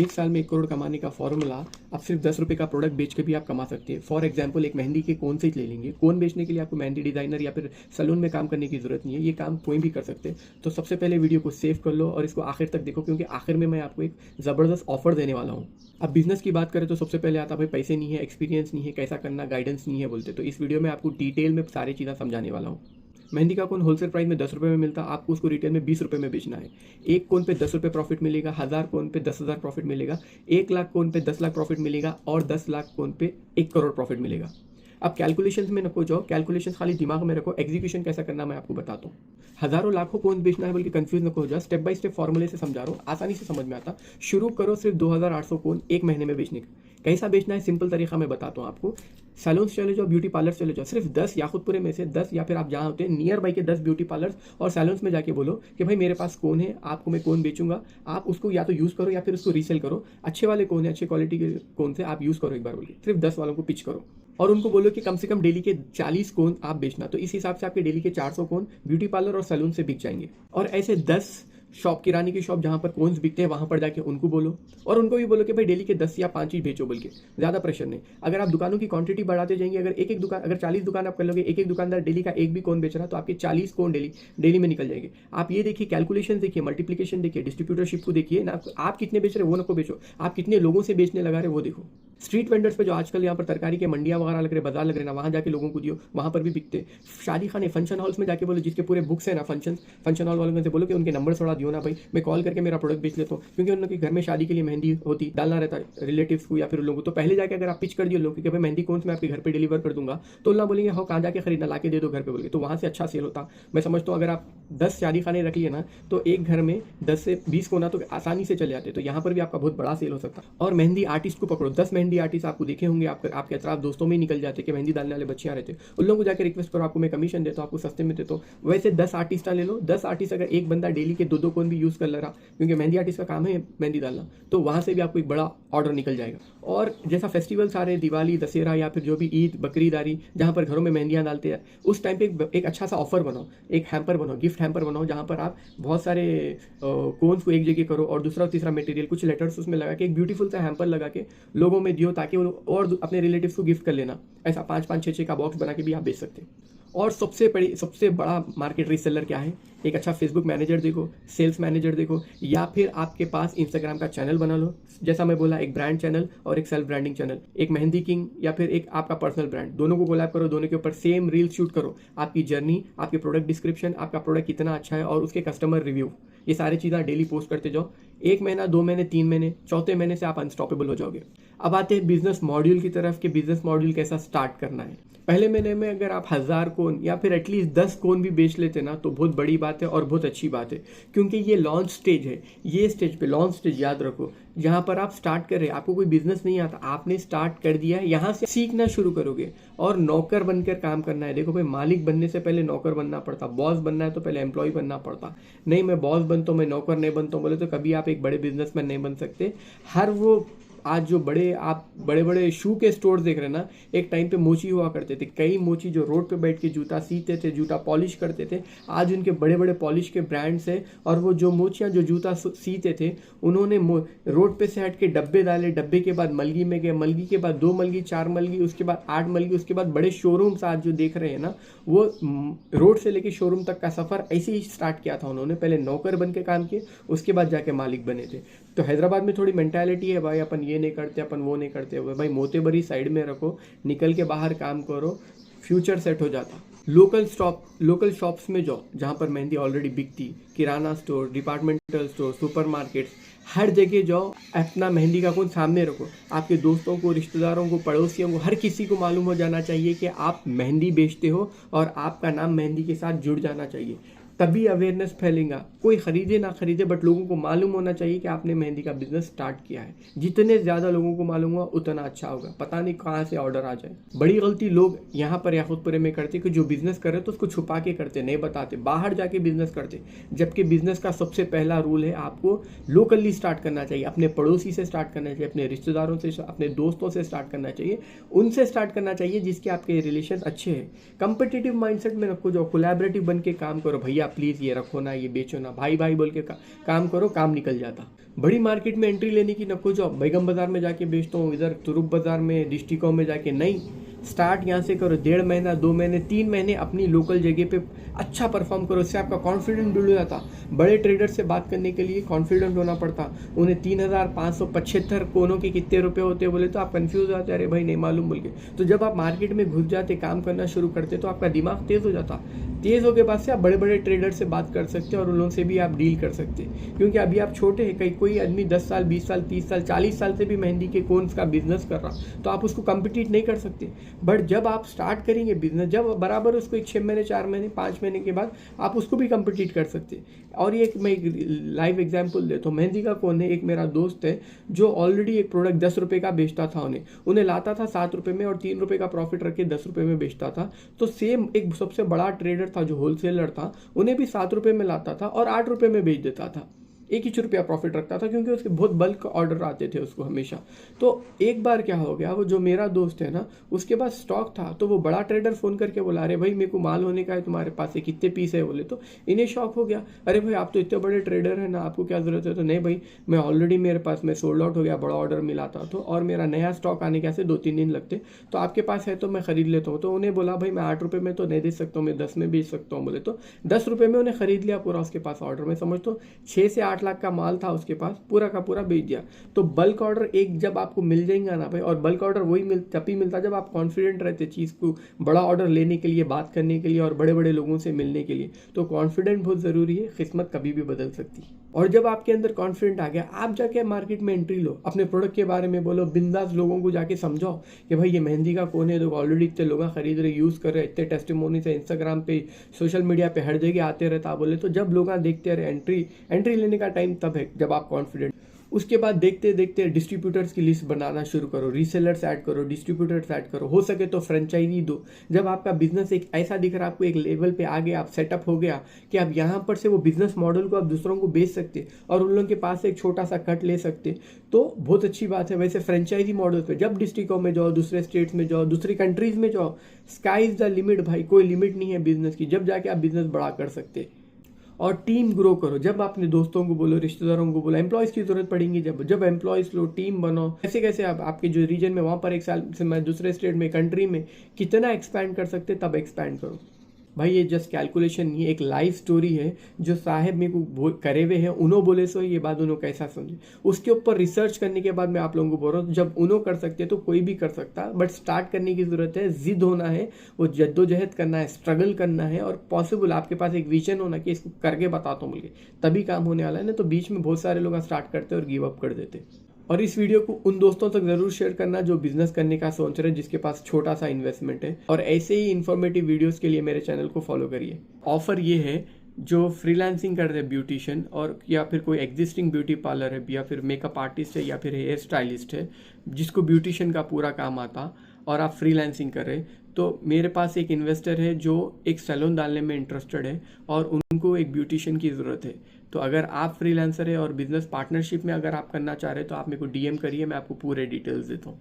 एक साल में 1 करोड़ कमाने का फॉर्मूला आप सिर्फ 10 रुपये का प्रोडक्ट बेच के भी आप कमा सकते हैं। फॉर एग्जांपल एक मेहंदी के कोन से ही ले लेंगे। कोन बेचने के लिए आपको मेहंदी डिज़ाइनर या फिर सैलून में काम करने की ज़रूरत नहीं है, ये काम कोई भी कर सकते हैं। तो सबसे पहले वीडियो को सेव कर लो और इसको आखिर तक देखो, क्योंकि आखिर में मैं आपको एक ज़बरदस्त ऑफर देने वाला हूँ। अब बिजनेस की बात करें तो सबसे पहले आता भाई पैसे नहीं है, एक्सपीरियंस नहीं है, कैसा करना, गाइडेंस नहीं है बोलते। तो इस वीडियो में आपको डिटेल में सारी चीज़ें समझाने वाला हूँ। मेहंदी का कोन होलसेल प्राइस में 10 रुपये में मिलता है, आपको उसको रिटेल में 20 रुपये में बेचना है। एक कोन पे 10 रुपये प्रॉफिट मिलेगा, 1000 कोन पे 10,000 प्रॉफिट मिलेगा, 1 लाख कोन पे 10 लाख प्रॉफिट मिलेगा और 10 लाख कोन पे 1 करोड़ प्रॉफिट मिलेगा। अब कैलकुलेशंस में नको जाओ, कैलकुलेशंस खाली दिमाग में रखो, एग्जीक्यूशन कैसा करना मैं आपको बताता हूँ। हजारों लाखों कोन बेचना है बल्कि कंफ्यूज नको हो जाओ, स्टेप बाय स्टेप फॉर्मूले से समझा रहा हूँ, आसानी से समझ में आता। शुरू करो सिर्फ 2800 कोन एक महीने में बेचने का। कैसा बेचना है सिंपल तरीका मैं बताता हूँ आपको। सैलून्स चले जाओ, ब्यूटी पार्लर चले जाओ, सिर्फ 10 याकुतपुरे में से 10 या फिर आप जहाँ होते हैं नियर बाई के 10 ब्यूटी पार्लर्स और सैलून्स में जाके बोलो कि भाई मेरे पास कौन है, आपको मैं कौन बेचूंगा, आप उसको या तो यूज़ करो या फिर उसको रीसेल करो। अच्छे वाले कौन है, अच्छे क्वालिटी के कौन से आप यूज़ करो एक बार बोल के, सिर्फ 10 वालों को पिच करो और उनको बोलो कि कम से कम डेली के 40 कोन आप बेचना। तो इस हिसाब से आपके डेली के 400 कोन ब्यूटी पार्लर और सैलून से बिक जाएंगे। और ऐसे 10 शॉप, किराने की शॉप जहाँ पर कोन्स बिकते हैं वहाँ पर जाके उनको बोलो और उनको भी बोलो कि भाई डेली के 10 या 5 ही बेचो बोल के, ज़्यादा प्रेशर नहीं। अगर आप दुकानों की क्वांटिटी बढ़ाते जाएंगे, अगर एक एक दुकान, अगर 40 दुकान आप कर लोगे, एक एक दुकानदार डेली का एक भी कोन बेच रहा तो आपके 40 कोन डेली में निकल जाएंगे। आप ये देखिए, कैलकुलेशन देखिए, मल्टीप्लिकेशन देखिए, डिस्ट्रीब्यूटरशिप को देखिए ना, आप कितने बेच रहे हो वो नको बेचो, आप कितने लोगों से बेचने लगा रहे वो देखो। स्ट्रीट वेंडर्स पे जो आजकल यहाँ पर तरकारी के मंडियाँ वगैरह लग रहे, बाजार लग रहे ना, वहाँ जाके लोगों को दियो, वहाँ पर भी बिकते। शादी खाने, फंक्शन हॉल्स में जाके बोलो, जिसके पूरे बुक्स है ना फंक्शन हॉल वालों से बोलो कि उनके नंबर थोड़ा दियो ना भाई, मैं कॉल करके मेरा प्रोडक्ट बेच लेता हूँ। क्योंकि उनके घर में शादी के लिए मेहंदी होती, डालना रहता है रिलेटिव्स को या फिर लोगों को। तो पहले जाके अगर आप पिच कर दिए लोग कि भाई मेहंदी कौन से मैं आपके घर पे डिलीवर कर दूंगा, तो ना बोलेंगे हो कहाँ जाके खरीदना, लाके दे दो घर पे बोल के। तो वहाँ से अच्छा सेल होता। मैं समझता हूँ अगर आप 10 शादी खाने रख लिए ना तो एक घर में 10 से 20 कोना तो आसानी से चले जाते। तो यहाँ पर भी आपका बहुत बड़ा सेल हो सकता है। और मेहंदी आर्टिस्ट को पकड़ो, 10 मेहंदी आर्टिस्ट आपको देखे होंगे, आपके अतराफ दोस्तों में ही निकल जाते कि मेहंदी डालने वाले बच्चे आ रहते, उन लोगों को जाकर रिक्वेस्ट करो, आपको मैं कमीशन देता हूँ, आपको सस्ते में देता हूँ। वैसे 10 आर्टिस्ट ले लो, 10 आर्टिस्ट अगर एक बंदा डेली के 2-2 कोन भी यूज़ कर ले रहा, क्योंकि मेहंदी आर्टिस्ट का काम है मेहंदी डालना, तो वहाँ से भी आपको एक बड़ा ऑर्डर निकल जाएगा। और जैसा फेस्टिवल्स आ रहे हैं, दिवाली, दशहरा या फिर जो भी ईद, बकरीदारी, जहाँ पर घरों में मेहंदियाँ डालते हैं, उस टाइम पे एक अच्छा सा ऑफर बनाओ, एक हैम्पर बनाओ, गिफ्ट हैम्पर बनाओ, जहाँ पर आप बहुत सारे कोन्स को एक जगह करो और दूसरा तीसरा मटेरियल, कुछ लेटर्स उसमें लगा के एक ब्यूटीफुल सा हैम्पर लगा के लोगों में दियो, ताकि और अपने रिलेटिव्स को गिफ्ट कर लेना। ऐसा 5-5, 6-6 का बॉक्स बना के भी आप बेच सकते हैं। और सबसे बड़ा मार्केट रीसेलर क्या है? एक अच्छा फेसबुक मैनेजर देखो, सेल्स मैनेजर देखो, या फिर आपके पास इंस्टाग्राम का चैनल बना लो। जैसा मैं बोला, एक ब्रांड चैनल और एक सेल्फ ब्रांडिंग चैनल, एक मेहंदी किंग या फिर एक आपका पर्सनल ब्रांड, दोनों को कोलैब करो, दोनों के ऊपर सेम रील शूट करो। आपकी जर्नी, आपके प्रोडक्ट डिस्क्रिप्शन, आपका प्रोडक्ट कितना अच्छा है और उसके कस्टमर रिव्यू, ये सारी चीज़ें डेली पोस्ट करते जाओ। 1 महीना, 2 महीने, 3 महीने, चौथे महीने से आप अनस्टॉपेबल हो जाओगे। अब आते हैं बिजनेस मॉड्यूल की तरफ कि बिजनेस मॉड्यूल कैसा स्टार्ट करना है। पहले महीने में अगर आप 1000 कोन या फिर एटलीस्ट 10 कोन भी बेच लेते ना तो बहुत बड़ी बात है और बहुत अच्छी बात है, क्योंकि ये लॉन्च स्टेज है। ये स्टेज पे, लॉन्च स्टेज याद रखो, यहाँ पर आप स्टार्ट कर रहे हैं, आपको कोई बिजनेस नहीं आता, आपने स्टार्ट कर दिया है, यहाँ से सीखना शुरू करोगे और नौकर बनकर काम करना है। देखो भाई, मालिक बनने से पहले नौकर बनना पड़ता, बॉस बनना है तो पहले एम्प्लॉय बनना पड़ता। नहीं मैं बॉस बनता हूँ, मैं नौकर नहीं बनता हूँ बोले तो कभी आप एक बड़े बिजनेसमैन नहीं बन सकते। हर वो आज जो आप बड़े बड़े शू के स्टोर देख रहे हैं ना, एक टाइम पे मोची हुआ करते थे, कई मोची जो रोड पे बैठ के जूता सीते थे, जूता पॉलिश करते थे, आज उनके बड़े बड़े पॉलिश के ब्रांड्स है। और वो जो मोचियाँ जो जूता सीते थे, उन्होंने रोड पे से हट के डब्बे डाले, डब्बे के बाद मलगी में गए, मलगी के बाद 2 मलगी, 4 मलगी, उसके बाद 8 मलगी, उसके बाद बड़े शोरूम्स आज जो देख रहे हैं ना, वो रोड से लेके शोरूम तक का सफ़र ऐसे ही स्टार्ट किया था उन्होंने। पहले नौकर बन के काम किए, उसके बाद जाके मालिक बने थे। तो हैदराबाद में थोड़ी मेंटालिटी है भाई, अपन ये नहीं करते, अपन वो नहीं करते। भाई मोतेबरी साइड में रखो, निकल के बाहर काम करो, फ्यूचर सेट हो जाता। लोकल शॉप्स में जाओ जहाँ पर मेहंदी ऑलरेडी बिकती, किराना स्टोर, डिपार्टमेंटल स्टोर, सुपरमार्केट्स, हर जगह जाओ, अपना मेहंदी का कोन सामने रखो। आपके दोस्तों को, रिश्तेदारों को, पड़ोसियों को, हर किसी को मालूम हो जाना चाहिए कि आप मेहंदी बेचते हो और आपका नाम मेहंदी के साथ जुड़ जाना चाहिए। तभी अवेयरनेस फैलेगा। कोई खरीदे ना खरीदे, बट लोगों को मालूम होना चाहिए कि आपने मेहंदी का बिजनेस स्टार्ट किया है। जितने ज़्यादा लोगों को मालूम हुआ उतना अच्छा होगा। पता नहीं कहाँ से ऑर्डर आ जाए। बड़ी गलती लोग यहाँ पर याकुतपुरे में करते कि जो बिजनेस कर रहे तो उसको छुपा के करते, नहीं बताते, बाहर जाके बिजनेस करते। जबकि बिजनेस का सबसे पहला रूल है आपको लोकली स्टार्ट करना चाहिए, अपने पड़ोसी से स्टार्ट करना चाहिए, अपने रिश्तेदारों से, अपने दोस्तों से स्टार्ट करना चाहिए, उनसे स्टार्ट करना चाहिए जिसके आपके रिलेशन अच्छे हैं। कंपिटिटिव माइंडसेट में रखो, जो कोलैबोरेटिव बन के काम करो। भैया आप प्लीज़ ये रखो ना, ये बेचो ना, भाई भाई बोल के काम करो, काम निकल जाता। बड़ी मार्केट में एंट्री लेने की नको जाओ, बेगम बाज़ार में जाके बेचता हूँ, इधर तुरुप बाज़ार में, डिस्ट्रिक्टों में जाके नहीं। स्टार्ट यहाँ से करो, 1.5 महीना, 2 महीने, 3 महीने अपनी लोकल जगह पे अच्छा परफॉर्म करो, इससे आपका कॉन्फिडेंस बिल्ड हो जाता। बड़े ट्रेडर से बात करने के लिए कॉन्फिडेंट होना पड़ता। उन्हें 3,575 कोनों के कितने रुपए होते बोले तो आप कंफ्यूज हो जाते, अरे भाई नहीं मालूम बोल के। तो जब आप मार्केट में घुस जाते, काम करना शुरू करते, तो आपका दिमाग तेज़ हो जाता। तेज़ हो के बाद से आप बड़े बड़े ट्रेडर से बात कर सकते और उन लोगों से भी आप डील कर सकते। क्योंकि अभी आप छोटे हैं, कहीं कोई आदमी 10 साल, 20 साल, 30 साल, 40 साल से भी मेहंदी के कोन्स का बिजनेस कर रहा, तो आप उसको कम्पिटिट नहीं कर सकते। बट जब आप स्टार्ट करेंगे बिजनेस, जब बराबर उसको एक 6 महीने, 4 महीने, 5 महीने के बाद आप उसको भी कम्पिटिट कर सकते। और ये मैं एक लाइव एग्जाम्पल देता हूँ। मेहंदी का कोन है, एक मेरा दोस्त है जो ऑलरेडी एक प्रोडक्ट 10 रुपये का बेचता था। उन्हें लाता था 7 रुपये में और 3 रुपये का प्रॉफिट रख के 10 रुपये में बेचता था। तो सेम एक सबसे बड़ा ट्रेडर था जो होलसेलर था, उन्हें भी 7 रुपये में लाता था और 8 रुपये में बेच देता था। एक ही रुपया प्रॉफिट रखता था, क्योंकि उसके बहुत बल्क ऑर्डर आते थे उसको हमेशा। तो एक बार क्या हो गया, वो जो मेरा दोस्त है ना, उसके पास स्टॉक था, तो वो बड़ा ट्रेडर फ़ोन करके बोला, अरे भाई मेरे को माल होने का है, तुम्हारे पास से कितने पीस है बोले। तो इन्हें शौक हो गया, अरे भाई आप तो इतने बड़े ट्रेडर हैं ना, आपको क्या ज़रूरत है। तो नहीं भाई, मैं ऑलरेडी मेरे पास में सोल्ड आउट हो गया, बड़ा ऑर्डर मिला था तो, और मेरा नया स्टॉक आने कैसे 2-3 दिन लगते, तो आपके पास है तो मैं ख़रीद लेता हूँ। तो उन्हें बोला भाई मैं 8 रुपये में तो नहीं दे सकता हूँ, मैं 10 में बेच सकता हूँ बोले। तो 10 रुपये में उन्हें ख़रीद लिया पूरा उसके पास ऑर्डर। मैं समझता हूँ 6 से 8 लाख का माल था उसके पास, पूरा का पूरा बेच दिया। तो बल्क ऑर्डर एक जब आपको मिल जाएगा ना भाई, और बल्क ऑर्डर वही तभी मिलता जब आप कॉन्फिडेंट रहते चीज़ को बड़ा ऑर्डर लेने के लिए, बात करने के लिए और बड़े बड़े लोगों से मिलने के लिए। तो कॉन्फिडेंट बहुत ज़रूरी है, किस्मत कभी भी बदल सकती है। और जब आपके अंदर कॉन्फिडेंट आ गया, आप जाके मार्केट में एंट्री लो, अपने प्रोडक्ट के बारे में बोलो, बिंदास लोगों को जाके समझाओ कि भाई ये मेहंदी का कोन है, तो ऑलरेडी इतने लोग खरीद रहे, यूज़ कर रहे, इतने टेस्टिमोनी से इंस्टाग्राम पे, सोशल मीडिया पे हर जगह आते रहता बोले। तो जब लोग देखते रहे, एंट्री लेने का टाइम तब है जब आप कॉन्फिडेंट। उसके बाद देखते देखते डिस्ट्रीब्यूटर्स की लिस्ट बनाना शुरू करो, रीसेलर्स ऐड करो, डिस्ट्रीब्यूटर्स ऐड करो, हो सके तो फ्रेंचाइजी दो। जब आपका बिजनेस एक ऐसा दिख रहा है, आपको एक लेवल पे आ गया, आप सेटअप हो गया कि आप यहाँ पर से वो बिजनेस मॉडल को आप दूसरों को बेच सकते और उन लोगों के पास से एक छोटा सा कट ले सकते, तो बहुत अच्छी बात है। वैसे फ्रेंचाइजी मॉडल पे जब डिस्ट्रिक्टों में जाओ, दूसरे स्टेट्स में जाओ, दूसरी कंट्रीज में जाओ, स्काई इज द लिमिट भाई, कोई लिमिट नहीं है बिजनेस की, जब जाके आप बिजनेस बड़ा कर सकते। और टीम ग्रो करो, जब अपने दोस्तों को बोलो, रिश्तेदारों को बोलो, एम्प्लॉयज़ की जरूरत पड़ेगी, जब एम्प्लॉयज़ लो, टीम बनो। कैसे कैसे आप आपके जो रीजन में वहाँ पर एक साल से मैं दूसरे स्टेट में, कंट्री में कितना एक्सपैंड कर सकते, तब एक्सपैंड करो भाई। ये जस्ट कैलकुलेशन नहीं है, एक लाइव स्टोरी है जो साहेब मेरे को करे हुए हैं। उन्होंने बोले सो ये बात उन्होंने कैसा समझे, उसके ऊपर रिसर्च करने के बाद मैं आप लोगों को बोल रहा हूँ। जब उन्होंने कर सकते तो कोई भी कर सकता, बट स्टार्ट करने की ज़रूरत है, जिद होना है, वो जद्दोजहद करना है, स्ट्रगल करना है, और पॉसिबल आपके पास एक विजन होना कि इसको करके बताता हूँ बोल के, तभी काम होने वाला है। ना तो बीच में बहुत सारे लोग स्टार्ट करते और गिव अप कर देते। और इस वीडियो को उन दोस्तों तक जरूर शेयर करना जो बिजनेस करने का सोच रहे हैं, जिसके पास छोटा सा इन्वेस्टमेंट है। और ऐसे ही इन्फॉर्मेटिव वीडियोस के लिए मेरे चैनल को फॉलो करिए। ऑफर ये है, जो फ्रीलांसिंग कर रहे हैं ब्यूटिशियन, और या फिर कोई एग्जिस्टिंग ब्यूटी पार्लर है, या फिर मेकअप आर्टिस्ट है, या फिर हेयर स्टाइलिस्ट है, जिसको ब्यूटिशियन का पूरा काम आता और आप फ्रीलांसिंग कर रहे, तो मेरे पास एक इन्वेस्टर है जो एक सैलून डालने में इंटरेस्टेड है और उनको एक ब्यूटिशियन की ज़रूरत है। तो अगर आप फ्रीलांसर है और बिजनेस पार्टनरशिप में अगर आप करना चाह रहे हैं, तो आप मेरे को DM करिए, मैं आपको पूरे डिटेल्स देता हूँ।